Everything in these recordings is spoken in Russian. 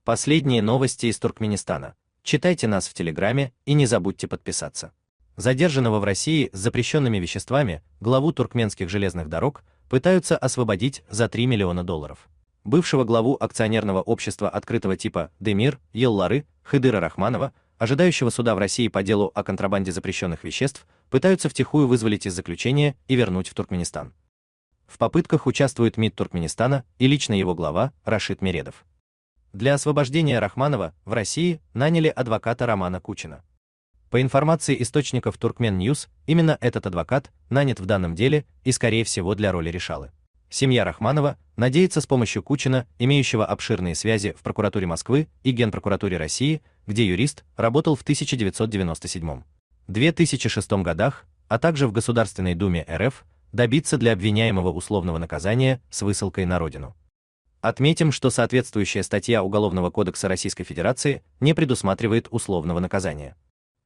Последние новости из Туркменистана. Читайте нас в Телеграме и не забудьте подписаться. Задержанного в России с запрещенными веществами главу туркменских железных дорог пытаются освободить за $3 миллиона. Бывшего главу акционерного общества открытого типа Демир Еллары Хыдыра Рахманова, ожидающего суда в России по делу о контрабанде запрещенных веществ, пытаются втихую вызволить из заключения и вернуть в Туркменистан. В попытках участвует МИД Туркменистана и лично его глава Рашид Мередов. Для освобождения Рахманова в России наняли адвоката Романа Кучина. По информации источников Turkmen News, именно этот адвокат нанят в данном деле и, скорее всего, для роли решалы. Семья Рахманова надеется с помощью Кучина, имеющего обширные связи в прокуратуре Москвы и Генпрокуратуре России, где юрист работал в 1997-2006 годах, а также в Государственной Думе РФ, добиться для обвиняемого условного наказания с высылкой на родину. Отметим, что соответствующая статья Уголовного кодекса Российской Федерации не предусматривает условного наказания.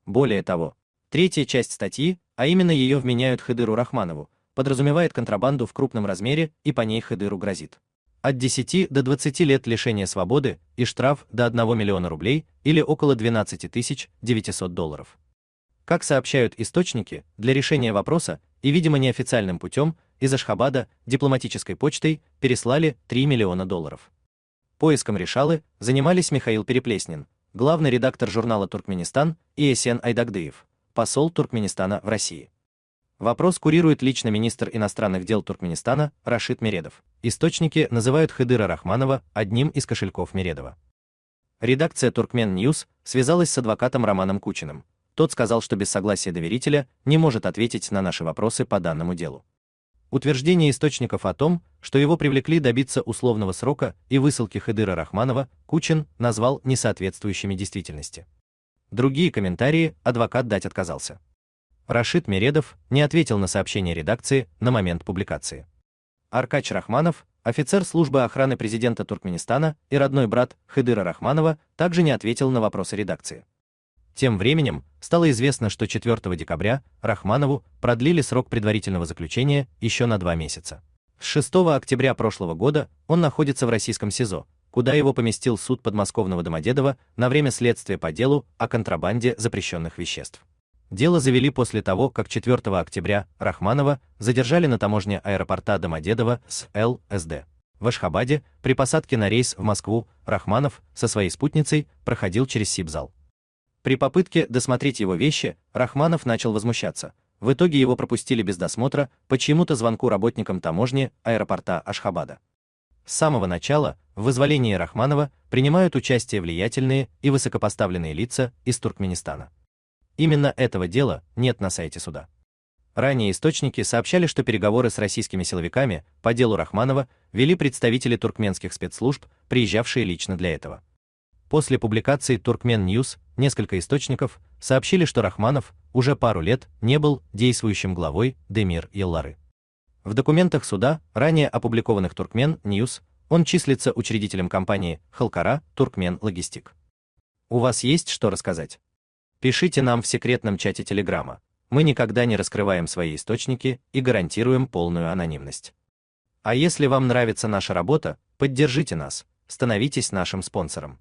Более того, третья часть статьи, а именно ее вменяют Хыдыру Рахманову, подразумевает контрабанду в крупном размере, и по ней Хыдыру грозит от 10 до 20 лет лишения свободы и штраф до 1 миллиона рублей или около $12 900. Как сообщают источники, для решения вопроса и, видимо, неофициальным путем из Ашхабада дипломатической почтой переслали $3 миллиона. Поиском решалы занимались Михаил Переплеснин, главный редактор журнала «Туркменистан», и Эсен Айдагдыев, посол Туркменистана в России. Вопрос курирует лично министр иностранных дел Туркменистана Рашид Мередов. Источники называют Хыдыра Рахманова одним из кошельков Мередова. Редакция Turkmen News связалась с адвокатом Романом Кучиным. Тот сказал, что без согласия доверителя не может ответить на наши вопросы по данному делу. Утверждение источников о том, что его привлекли добиться условного срока и высылки Хыдыра Рахманова, Кучин назвал несоответствующими действительности. Другие комментарии адвокат дать отказался. Рашид Мередов не ответил на сообщение редакции на момент публикации. Аркач Рахманов, офицер службы охраны президента Туркменистана и родной брат Хыдыра Рахманова, также не ответил на вопросы редакции. Тем временем стало известно, что 4 декабря Рахманову продлили срок предварительного заключения еще на 2 месяца. С 6 октября прошлого года он находится в российском СИЗО, куда его поместил суд подмосковного Домодедово на время следствия по делу о контрабанде запрещенных веществ. Дело завели после того, как 4 октября Рахманова задержали на таможне аэропорта Домодедово с ЛСД. В Ашхабаде при посадке на рейс в Москву Рахманов со своей спутницей проходил через Сибзал. При попытке досмотреть его вещи Рахманов начал возмущаться. В итоге его пропустили без досмотра по чьему-то звонку работникам таможни аэропорта Ашхабада. С самого начала в вызволении Рахманова принимают участие влиятельные и высокопоставленные лица из Туркменистана. Именно этого дела нет на сайте суда. Ранее источники сообщали, что переговоры с российскими силовиками по делу Рахманова вели представители туркменских спецслужб, приезжавшие лично для этого. После публикации Turkmen News несколько источников сообщили, что Рахманов уже пару лет не был действующим главой Демир Еллары. В документах суда, ранее опубликованных Turkmen News, он числится учредителем компании Халкара Туркмен Логистик. У вас есть что рассказать? Пишите нам в секретном чате Телеграма. Мы никогда не раскрываем свои источники и гарантируем полную анонимность. А если вам нравится наша работа, поддержите нас, становитесь нашим спонсором.